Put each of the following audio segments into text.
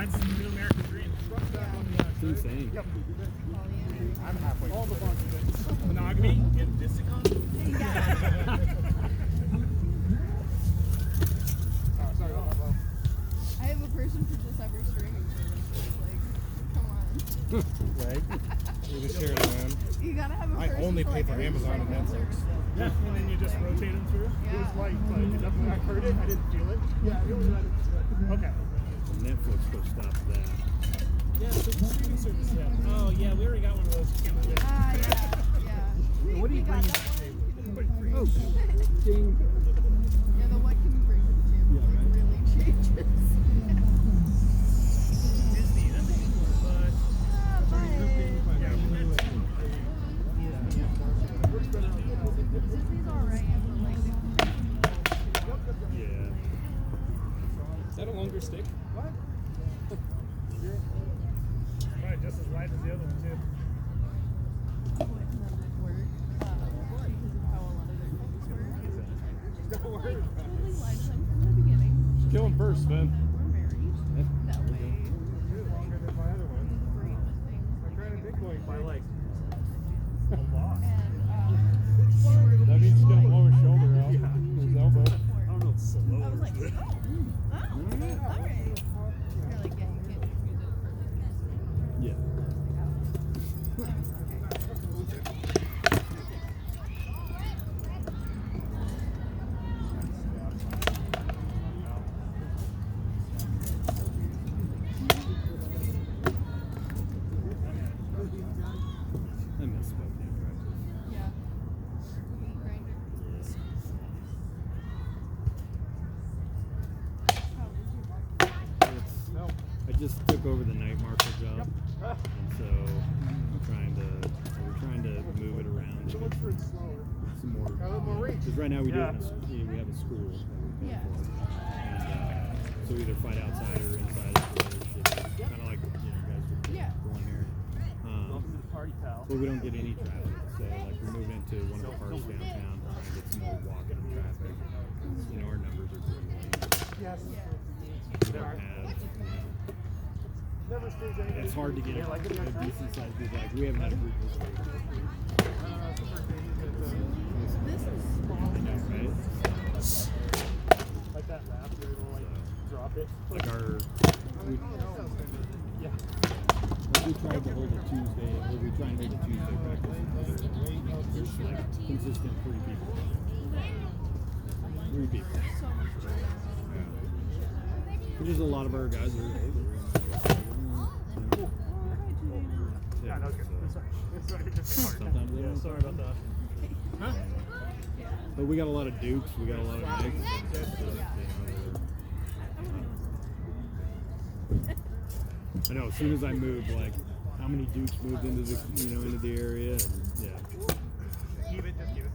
That's the new American dream. It's insane. Yep. I'm halfway. All the bonds. Monogamy in this economy. Sorry about that, Bob. I have a person for just every streaming service. Like, come on. Right? We just share it around. You gotta have a person I only pay for every Amazon and streaming Netflix. service. Yeah, and then you just rotate them through. Yeah. It was like, I heard it, I didn't feel it. Yeah, I really let it. Okay. Netflix will stop that. Yeah, so the streaming service. Yeah. Oh yeah, we already got one of those. Can't believe it. Yeah. What do you We bring got to that the one. table? Oh, ding. Yeah, the what can you bring to the table Yeah, right. really changes. Disney, that's a good one, but yeah, Disney's alright, but like Yeah. Is that a longer stick? what? Right, just as light as the other one too. work, because of how a lot of their movies work. Don't worry. Totally lied to them from the beginning. Kill him first, man. We're married. That way, You're longer than my other one. great with things. I'm trying to think going by like a lot. And That means he's gonna blow his shoulder out. His elbow. I don't know, it's slow. I was like, oh, alright. You're like, yeah, you can't use it for like Yeah. I miss smoking practice. Yeah. Grinder. How was your market? No. I just took over the night marshal job, and so we're trying to move it around to So much for it's slower. some more. Got a little more reach. Because right now we Yeah. we have a school that we pay Yeah. for, and so we either fight outside or inside of the shit. Kind of like guys would Yeah. go on here. Welcome to the party, pal. But we don't get any traffic, so like we're moving into one of the parks downtown, trying to get some more walking traffic. 'Cause, our numbers are dwindling. Yes. We don't have. Never stays anything. It's hard to get a decent sized group. Like we haven't had a group this big. It's the first thing This is small. I know, right? like that laughter, it'll like drop it. Like Yeah. we tried to hold a Tuesday, or we try and hold a Tuesday practice. There's like consistent 3 people. 3 people. So much better. Which is a lot of our guys are older. Yeah, that was good. so Sorry, just hard. sometimes they Yeah, don't. sorry about that. Huh? But we got a lot of Dukes, we got a lot of Knicks. I know. As soon as I moved, like, how many Dukes moved into the into the area? And, yeah. Keep it, just keep it.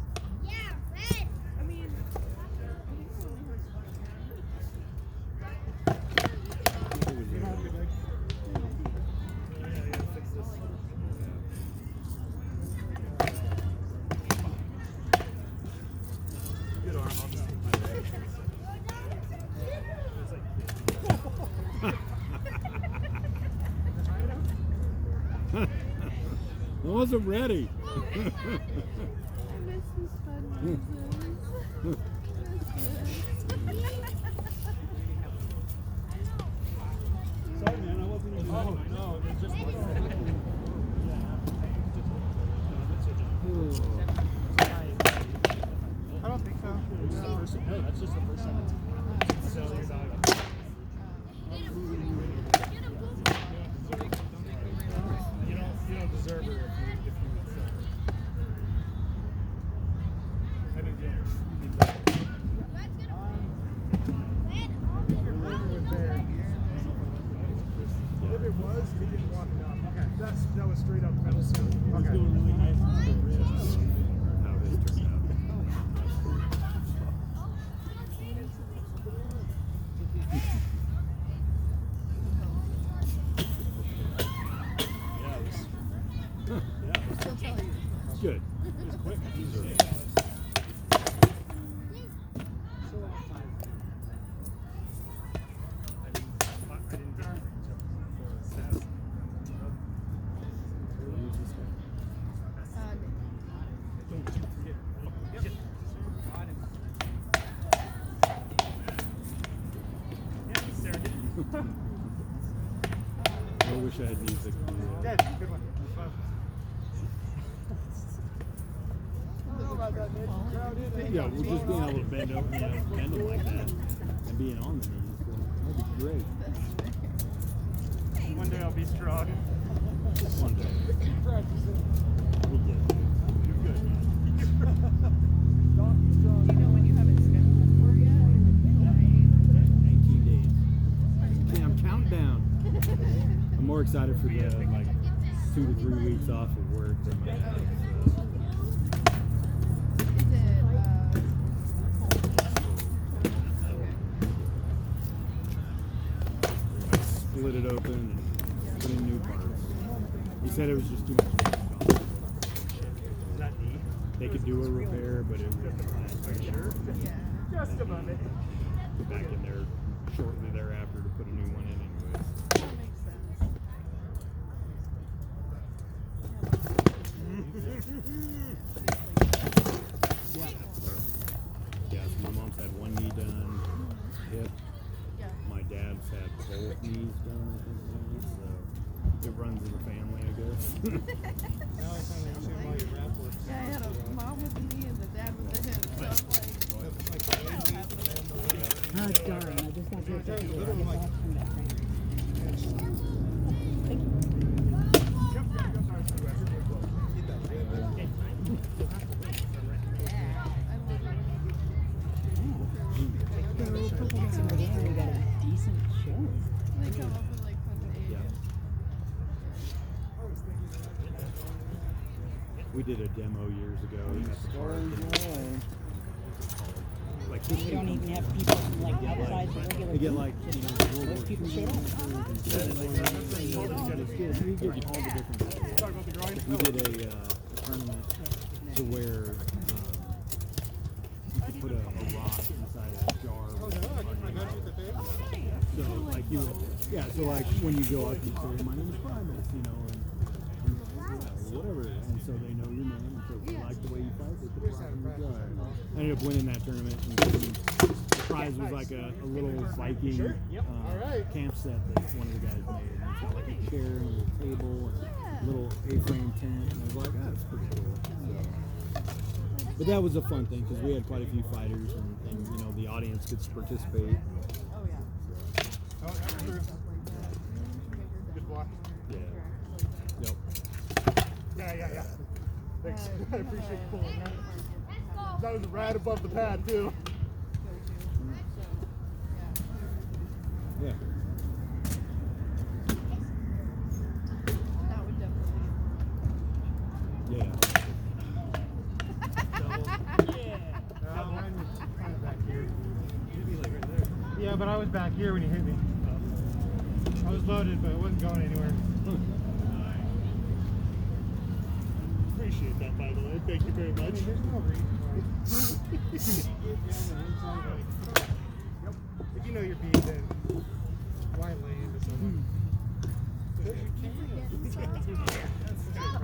I mean, It was, Yeah, fix this. Good arm, I'll just take my leg. It's like, I wasn't ready. I miss the spud noises. sorry man, I wasn't even. Oh, no, it's just like I don't think so. No, that's just the first sentence. So you're not. You don't deserve her if you would say. I think you if it was, he didn't walk it up. Okay, that was straight up metal sound. Okay. Really nice. How it is turned out. She'll tell you. Good. It was quick. I didn't get it. I wish I had music. Good. Good one. I don't know about that, Nick. Crowd in. Yeah, we're just being able to bend over, bend them like that, and being on the knees. So that'd be great. One day I'll be strong. One day. Keep practicing. We'll get it. You're good, man. Donkey strong. Do you know when you have it scheduled for yet? 19 days. Yeah, I'm counting down. I'm more excited for the like 2 to 3 weeks off of work than my Is it, split it open and put in new parts. He said it was just too much. Is that neat? They could do a repair, but it wouldn't last. Are you sure? yeah. Just a moment. Go back in there shortly thereafter to put a new one in anyways. That makes sense. Yeah, so my mom's had one knee done, hip. Yeah. My dad's had both knees done, I think now, so it runs in the family, I guess. Now I finally understand why you rap with. Yeah, I had a mom with the knee and the dad with the hip. So I'm like, that'll happen. Oh, darn. I just got to get the little off from that thing. Thank you. We'll put that somewhere there. We got a decent show. They come up with like fun names. Yeah. We did a demo years ago at the park. Like We don't even have people from like outside the regular they get group. like, Those people showed up. we get all the different Talk about the groin. we did a tournament to where you could put a rock inside a jar. So like you, so like when you go up, you say, "My name is Primus," and whatever, and so they know your name, and so if they like the way you fight, they put a rock in your jar. I ended up winning that tournament, and the prize was like a little Viking camp set that one of the guys made. And it's got like a chair and a little table and a little A-frame tent, and I was like, that's pretty cool. So, but that was a fun thing because we had quite a few fighters, and the audience could participate. Oh yeah. Oh, that's true. Good block. Yeah. Yep. Yeah. Thanks. I appreciate you pulling that. That was right above the pad, too. Yeah. That would definitely. Yeah. Mine was kind of back here. Yeah, but I was back here when you hit me. I was loaded, but it wasn't going anywhere. Appreciate that, by the way. Thank you very much. There's no reason. If you know your beat, then why lay into someone?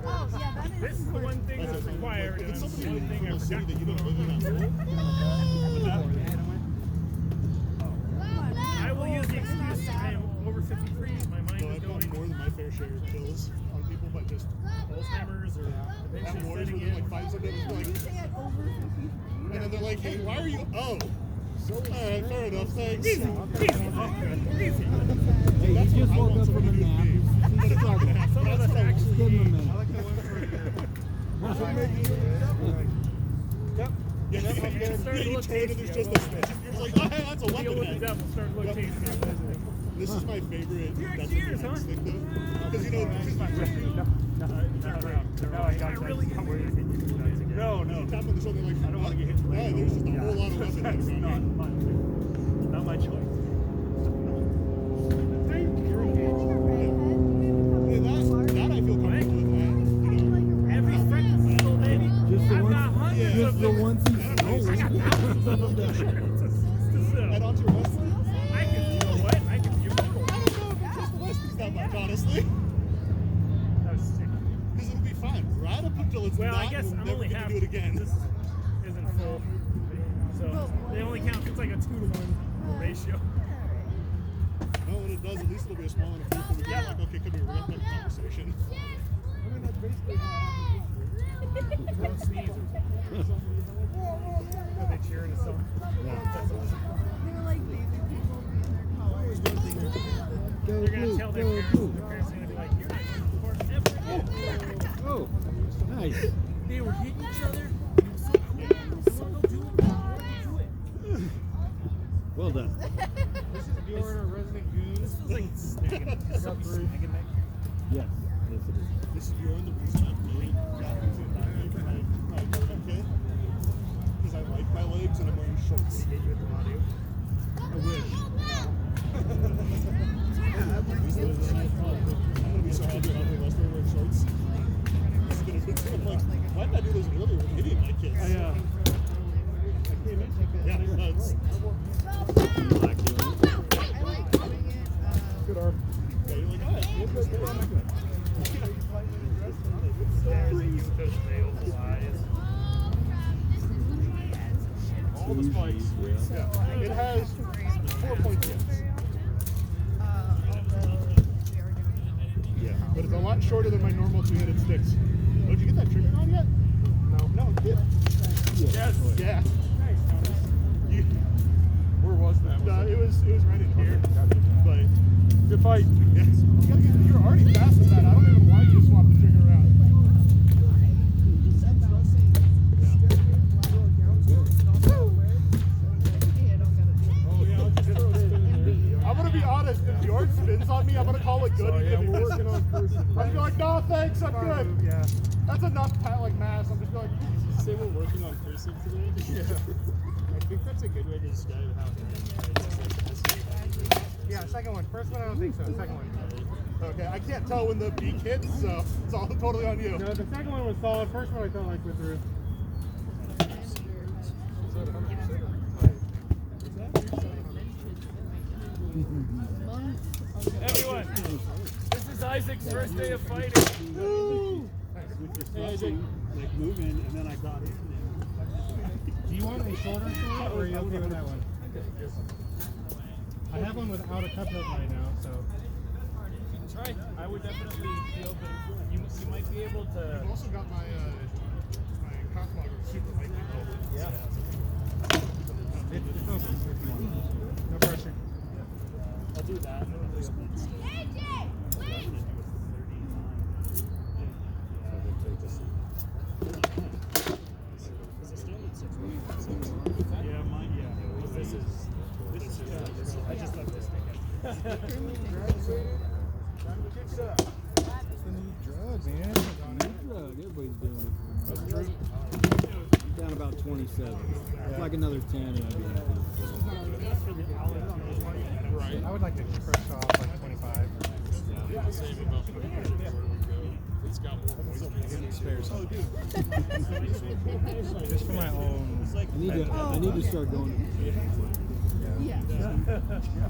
Oh yeah, that is. This is the one thing that's required. If it's and somebody one thing I from a city forgot. that you don't live in, I will use the excuse I am over 53. My mind so is I've got going. more than my fair share of kills on people, but just Alzheimer's or have eventually wars setting within in. like 5 seconds. Like, You say it over 53. and then they're like, hey, why are you? Oh. Alright, fair enough, thanks. Easy. Hey, That's he just what I woke want up from somebody a to do nap. with me. He's struggling. Some of us Give him a actually. minute. I like that one for Yep. Yeah, You you start to look turn and tasty. there's just a snitch. It's like, oh, hey, that's a Deal weapon with the head. devil. Start to look Yep. tasty. This is my favorite. That's Cheers, what huh? stick though. Because, you know, I really get no, tap on the shoulder like, I don't want to get hit. yeah, there's just a whole lot of weapon head That's around not here. not my choice. Yeah, that I feel comfortable with that. You know. Every freaking single day, Just the I've ones, got hundreds just of the them. ones he's stolen. Add on to your wrestling? I can, you know what? I can, you're cool. I don't know if I trust the Westies that much, honestly. That was sick. Because it'll be fine. Ride up until it's Well, not, I guess and I'm we're only never half. gonna do it again. This isn't full. So they only count, it's like a 2-to-1 ratio. No, does, at least it'll be a small enough group that we can like, okay, come here, we're gonna have a conversation. I mean, that's basically how Don't sneeze or something. Are they cheering us on? That's awesome. They're like baby people being their colors. They're gonna tell their parents, and their parents are gonna be like, "You're not gonna perform ever again." Oh, nice. They were hitting each other. It was so cool. Don't do it. Don't do it. Well done. This is Bjorn, our resident goon. This feels like snagging. Snagging neck. Yes. Yes, it is. This is Bjorn, the reason I'm getting got into my yoga kit. Because I like my legs and I'm wearing shorts. They hit you with the audio. I wish. I'm gonna be so happy to have the rest of wearing shorts. This is gonna be I'm like, why did I do this earlier with hitting my kids? I came in. Yeah, nuts. You like doing it? I like doing it. Good arm. Yeah, you're like, oh, it's good. Stares at you with those baleful eyes. All the spikes. Yeah. It has 4 points. Yeah, but it's a lot shorter than my normal two-handed sticks. Oh, did you get that trigger on yet? No, it did. Yes. Yeah. Nice, Thomas. You, Where was that? it was right in here. But Good fight. yes, you're already fast with that. I don't even want you to swap the trigger around. Oh, yeah, I'll just throw it in. I'm gonna be honest. If the art spins on me, I'm gonna call it good. Oh, yeah, even we're if working on person. I'm gonna be like, no, thanks, I'm good. Yeah. That's enough like mass. I'm just like, Say we're working on cursive today. Yeah. I think that's a good way to describe how Yeah, second one. First one, I don't think so. Second one. okay, I can't tell when the beak hits, so it's all totally on you. No, the second one was solid. First one I felt like went through. Everyone, this is Isaac's first day of fighting. With your thrusting, like moving, and then I got in. Do you want a shorter sword, or are you okay with that one? I have one without a cup hilt right now, so. Try. I would definitely feel that you might be able to. I've also got my my Cosmog super light control. Yeah. It's open if you want. No pressure. I'll do that. Yeah, mine, yeah. This is. I just left this thing. Time to kick it up. It's the new drug, man. Drug, everybody's doing it. That's true. I'm down about 27. It's like another 10 and I'd be happy. Right. I would like to fresh off like 25. Yeah, same about where we go. It's got more moisture. Just for my own. I need to start going. Yeah.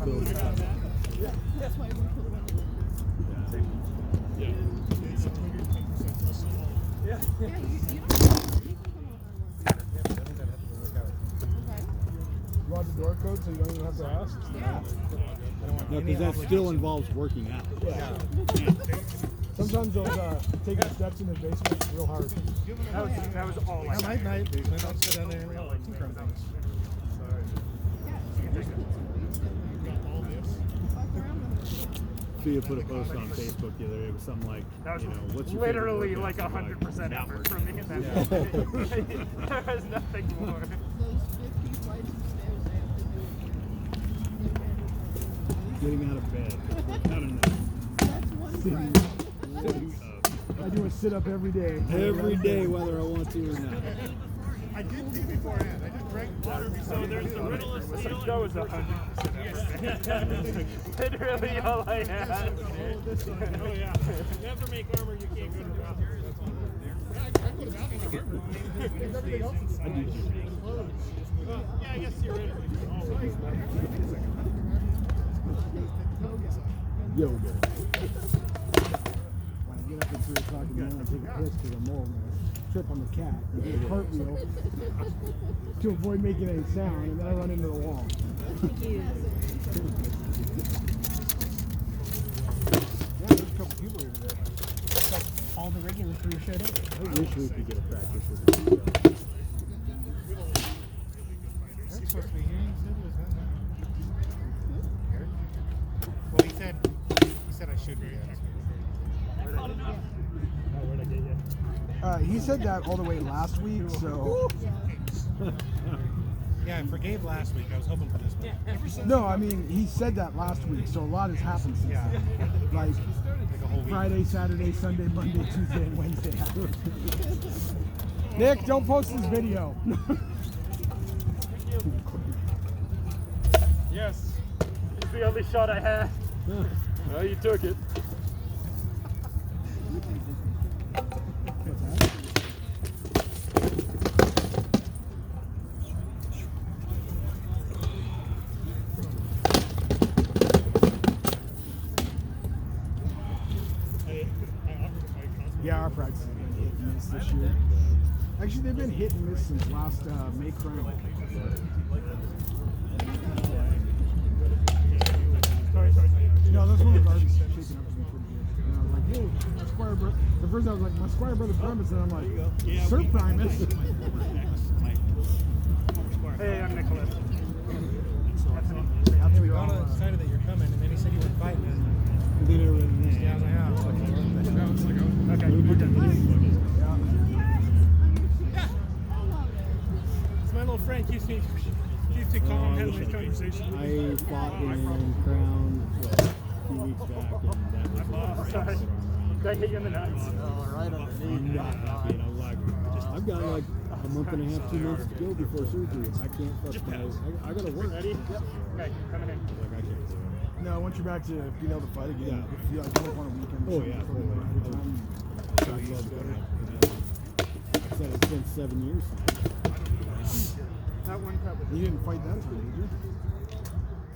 Build. That's why we put one in. Yeah. It's 110% less than all. Yeah. Yeah, you don't have to. You can come over and work. You want the door code so you don't even have to ask? Yeah. No, because that still involves working out. Yeah. Sometimes those taking steps in the basement is real hard. That was all I I might night basement. I'll sit down there and tinker on things. So you put a post on Facebook the other day. It was something like, That was you know, what's your literally favorite like workout? 100% effort from me in that Yeah. moment. There was nothing more. Those 50 flights of stairs I have to do. Getting out of bed. Not enough. That's one part. Sitting up. I do a sit up every day. Every day, whether I want to or not. I did pee beforehand. I did drink water before. So there's the riddle of steel. That was 100% effort. Literally all I had. Oh, yeah. You have to make armor, you can't go to the bathroom. I do too. Yeah, I guess theoretically. Yoga. When I get up at 3 o'clock in the morning and take a piss because I'm old, man, I trip on the cat and do a cartwheel to avoid making any sound, and then I run into the wall. for your shit up. I wish we could get a practice with this. Eric's supposed to be here. He said it was him. Well, he said I should be. Where'd I get you? He said that all the way last week, so. Yeah, I forgave last week. I was hoping for this one. No, I mean, he said that last week, so a lot has happened since Yeah. then. Like Like a whole week. Friday, Saturday, Sunday, Monday, Tuesday, and Wednesday. Nick, don't post this video. Yes. It's the only shot I had. Well, you took it. Yeah, our practice has been hit and miss this year. Actually, they've been hit and miss since last May crown. No, this one was already shaking up to me pretty good. And I was like, hey, my Squire brother. The first I was like, my Squire brother Primus, and I'm like, Sir Primus. Hey, I'm Nicholas. Yeah, we all decided that you're coming, and then he said you weren't fighting. And Did everything. yeah, I was like, oh. Okay, we're done. It's my little friend keeps me calm, having these conversations. I fought in Crown a few weeks back, and that was Sorry. Did I hit you in the nuts? I'm not happy, and I'm like, I've got like a month and a half, 2 months to go before surgery. I can't fuck my, I gotta work. Ready? Yep. Okay, coming in. Like, I can't do it. No, once you're back to being able to fight again, Yeah. if you like come on a weekend. Oh, yeah, totally. I said it's been 7 years since. That one covered. You didn't fight that time, did you?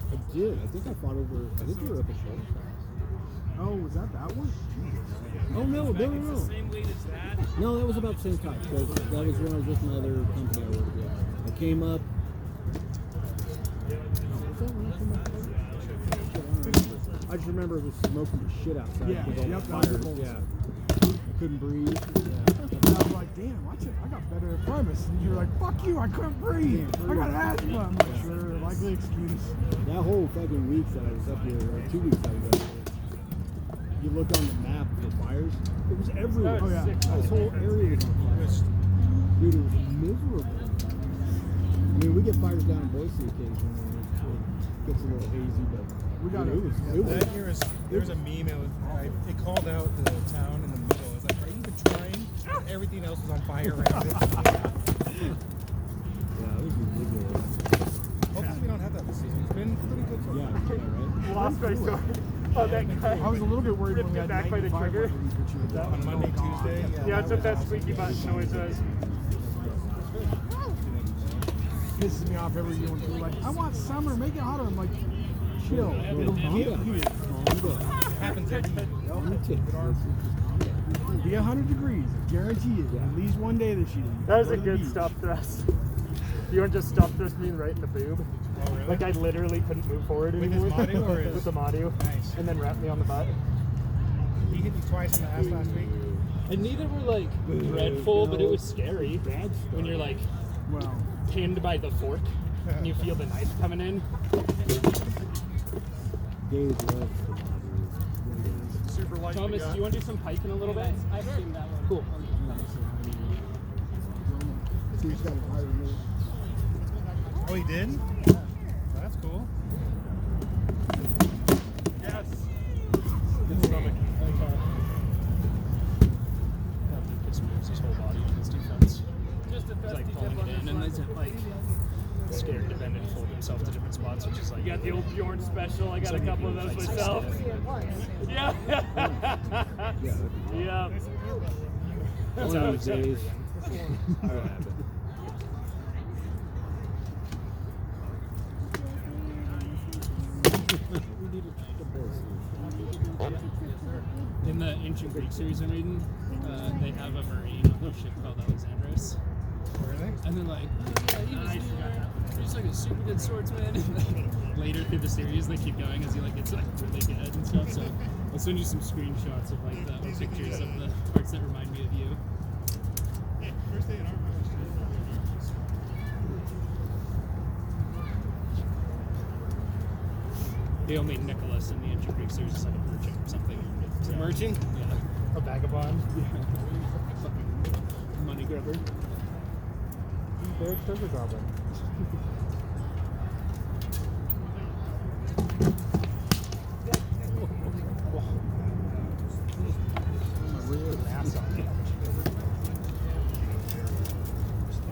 I did. I think I fought over. I think you were up at show. Oh, was that one? Oh no, no. No, that was about the same time. Because that was when I was with my other company I worked with. I came up. I just remember it was smoking the shit outside. Yeah, with all yep, the that was the fires. bulls. Yeah. I couldn't breathe. Yeah. And I was like, damn, watch it. I got better at Primus. And you were like, fuck you, I couldn't breathe. I got asthma. I'm like, sure, likely excuse. That whole fucking week that I was up here, or 2 weeks I was up here, you look on the map for fires, it was everywhere. Oh, yeah. This whole area was on fire. Dude, it was miserable. I mean, we get fires down in Boise occasionally, and it gets a little hazy, but We got it was. That year there was a meme. It called out the town in the middle. It's like, are you even trying? Everything else was on fire around it. Yeah, it was ridiculous. Hopefully we don't have that this season. It's been pretty good so Yeah, far. right? Lost my story. Oh, that guy. I was a little bit worried when we had Ripped it back by the 95 trigger. weapons, but you were On Monday, Tuesday. Yeah, it's that what that was squeaky awesome. button noise was. pisses me off every year when people are like, I want summer, make it hotter. I'm like, chill. Bro, It'll calm get down. here. Calm down. Happens every year. Calm your tits. Be 100 degrees, guarantee it. At least one day this year. That was Go a to the good beach. stop thrust. You weren't just stop thrust me right in the boob. Oh, really? Like I literally couldn't move forward With his anymore. Madu or his- With the Madu. Nice. And then wrapped me on the butt. He hit me twice in the ass last week. And neither were like dreadful, but it was scary when you're like Well, pinned by the fork and you feel the knife coming in. Dave loves the Madu. Super light. Thomas, do you want to do some piking a little bit? I've seen that one. Cool. he's got a higher move. Oh, he did? Oh, that's cool. Yes. Good stomach. Just moves his whole body in his defense. Just a He's like pulling it in and is like scared to bend and fold himself to different spots, which is like You got the old Bjorn special. I got a couple of those myself. Yeah. Yeah. One of those days. in the ancient Greek series I'm reading, they have a marine on the ship called Alexandros. Really? And then like, oh, yeah, he's like a super good swordsman. And then later through the series, they keep going as he like gets like really good and stuff. So I'll send you some screenshots of like or pictures of the parts that remind me of you. Hey, first day in our The only Nicholas in the Ancient Greek series is like a merchant or something. So, Merchant? yeah. A vagabond? Yeah. Fucking money grubber. They're a treasure goblin.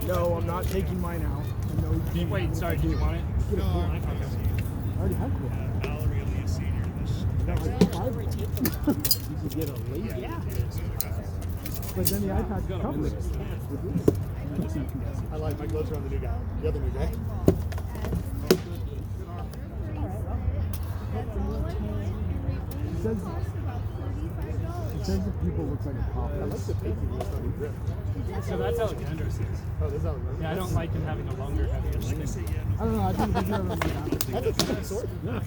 No, I'm not taking mine out. No, you can't. Wait, sorry, did you want it? Get a cool. I already had cool. Valerie will be a senior this I got like 5 of them. You could get a late. Yeah. But then the iPad covers it. I like my gloves are on the new guy. The other new guy. It says that people look like a pop. I like the painting list on the grip. So that's Alexander's. Oh, this is Alexander. Yeah, I don't like him having a longer, heavier stick. I don't know. I think these are like that. That's a good sword. Yeah.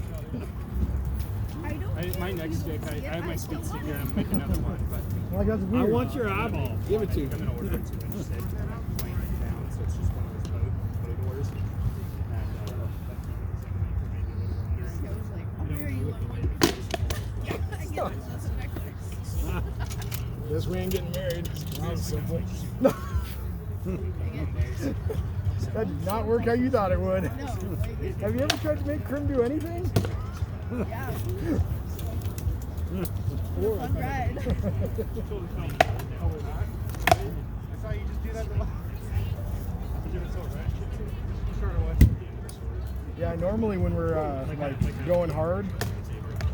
My next stick, I have my speed stick here and I'm making another one, but Like that's weird. I want your eyeball. Give it to I'm me. going to order a 2-inch stick and I'm laying it down, so it's just one of those boat orders. Guess we ain't getting married. That was simple. That did not work how you thought it would. No. Have you ever tried to make Krim do anything? Yeah. Fun ride. I saw you just do that. Yeah, normally when we're like going hard,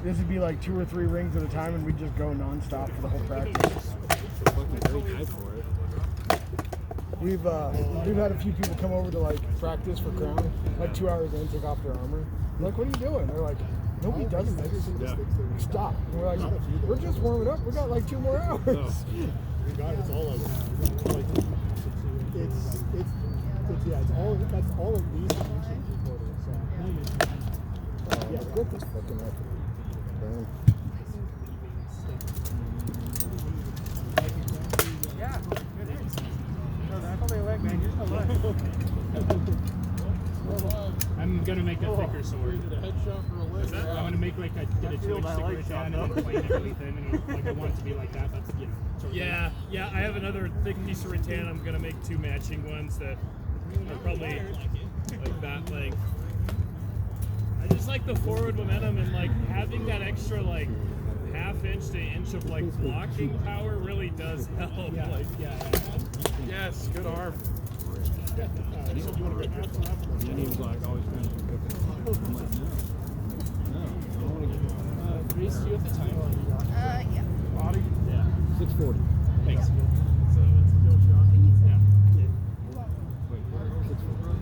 this would be like 2 or 3 rings at a time, and we'd just go non-stop for the whole practice. Fucking great guy for it. We've had a few people come over to like practice for Crown, like 2 hours in, take off their armor. I'm like, what are you doing? They're like, nobody does this. Yeah. Stop. And we're like, we're just warming up. We got like 2 more hours. Oh. God, it's all like it's all that's all of these functions recorded. So Yeah, grip this fucking up. Damn. Yeah. No, that's all they like, man. You're still left. I'm going to make a thicker sword. I want to make like a 2-inch stick right down and then plane it with him, and like I want it to be like that. That's sort of Yeah, I have another thick piece of rattan. I'm gonna make 2 matching ones that are probably like that. Like, I just like the forward momentum and like having that extra like half-inch to inch of like blocking power really does help. Like, yes, good arm. And he was like always trying to cook it. I'm like, no. I want to get Reese, do you have the time? Yeah. Body? Yeah. 640. Thanks. Wait, 640.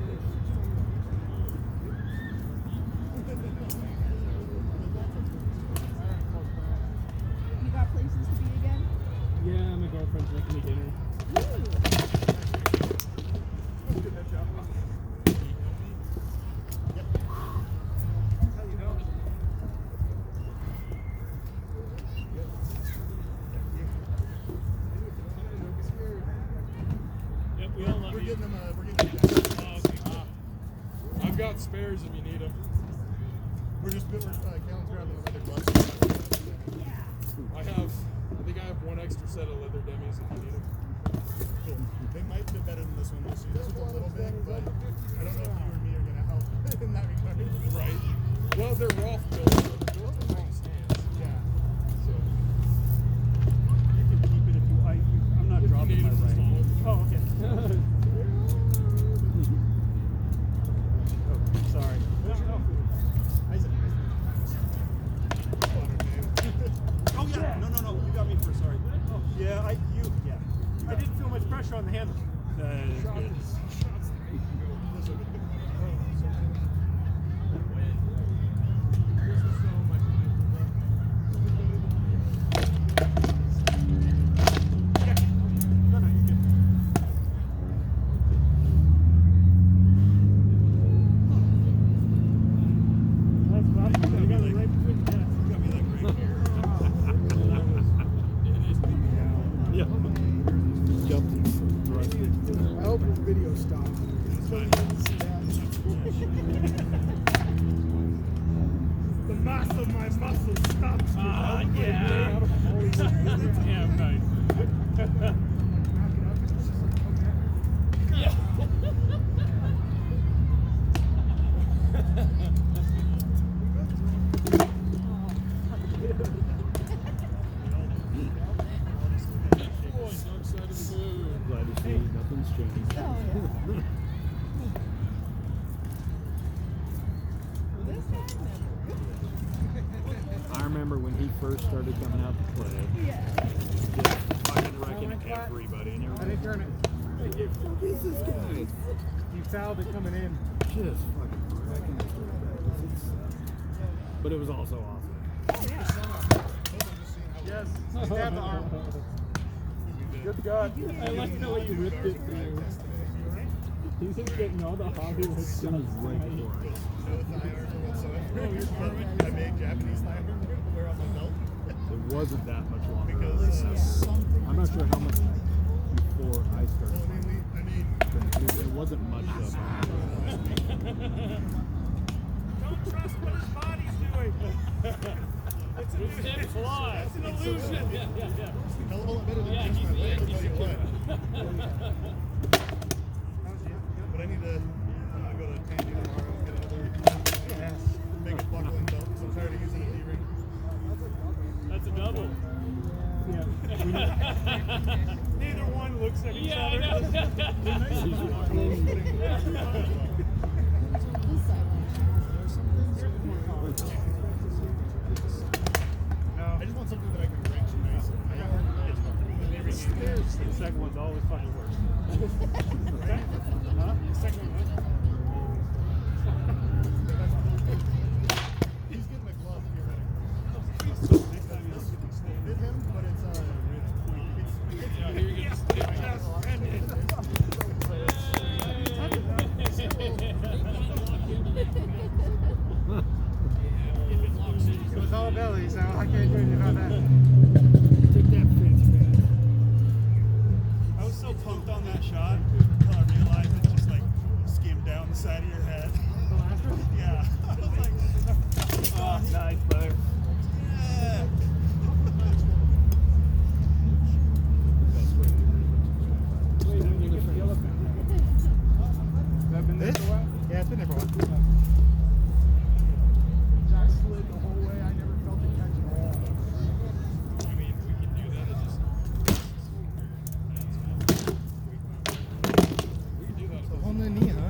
You got places to be again? Yeah, my girlfriend's making me dinner. Yep, we all love we're you. getting them. We're getting them. I've got spares if you need them. We're Callan's grabbing the leather gloves. I think I have one extra set of leather dummies if you need them. Cool. They might fit better than this one. We'll see. This one's a little big, but I don't know if you or me are gonna help in that regard. Right. Well, they're Rolf built. They're all in nice hands. Yeah. So. You can keep it if you like. I'm not dropping my right. Oh, okay. Sorry. Oh yeah. No. You got me for sorry. Yeah, I didn't feel much pressure on the handle. so my muscles stop. Yeah. Damn nice. Yeah. Glad to see nothing's changed. Oh, yeah. This guy I remember when he first started coming out to play, never. Yeah. just fucking wrecking everybody and I everybody. didn't turn it. What the fuck is this guy? You fouled it coming in. Just fucking wrecking this guy. But it was also awesome. Yes. Stab the arm. Good God. I like the way you ripped it through. He's just getting all the Hollywood stuff right before us. I made Japanese thigh armor to wear on my belt. It wasn't that much longer. Because I'm not sure how much before I started. I made It wasn't much of Don't trust what his body's doing. It's an flaw. It's an illusion. hell of a lot better than just my leg, I'll tell you what. But I need to, I'm gonna go to Tandy tomorrow and get another make a buckling belt because I'm tired of using a D-ring. That's a double. Neither one looks at each other. I just want something that I can wrench nice. The second one's always fucking worse. Huh? The second one. He's getting a glove here. Did him, but it's Yeah, here you go. It was all belly, so I can't do anything about that. Take that fence, man. I was so pumped on that shot until I realized it just like skimmed down the side of your head. The last one? Yeah. I was like, Oh, nice, brother. yeah. Best way to do That been there for a while? Yeah, it's been there for a while. Jack slid the whole way. I never felt it catch at all. I mean, we can do that. It's just. We can do that. So on the knee, huh?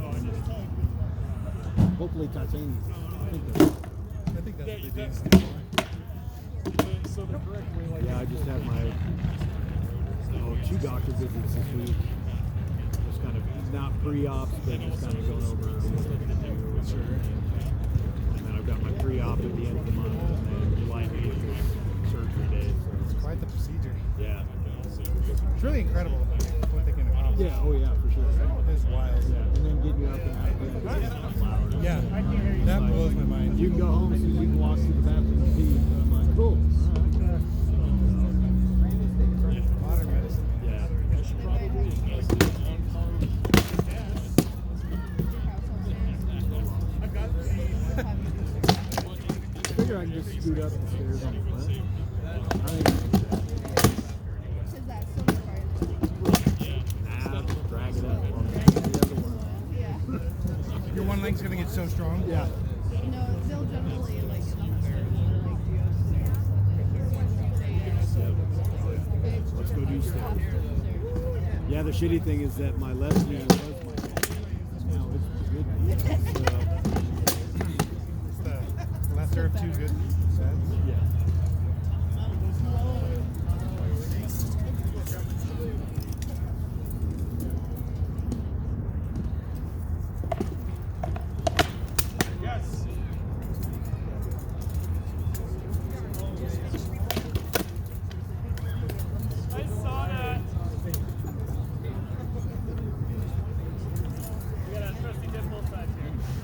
Oh, I just. Hopefully titanium. I think I think that's what they do. So the correct way, like. yeah, I just had my 2 doctor visits this week. Just kind of not pre-op, but just kind of going over what to do. And then I've got my pre-op at the end of the month, and then July 8th is surgery day. So Quite the procedure. yeah. It's really incredible what they can accomplish. Yeah. Oh yeah, for sure. It's wild. Yeah. And then getting you up and out of bed. Yeah, that blows my mind. You can go home and you can walk to the bathroom and pee. And I'm like, cool. All right. Modern medicine. Yeah. I figure I can just scoot up the stairs on the front. I think Because that's so much harder. drag it up on the other one. Yeah. Your one leg's gonna get so strong. Yeah. No, they'll generally like Let's go do stairs. Yeah, the shitty thing is that my left knee was my now it's good knee. So, It's the lesser of two good.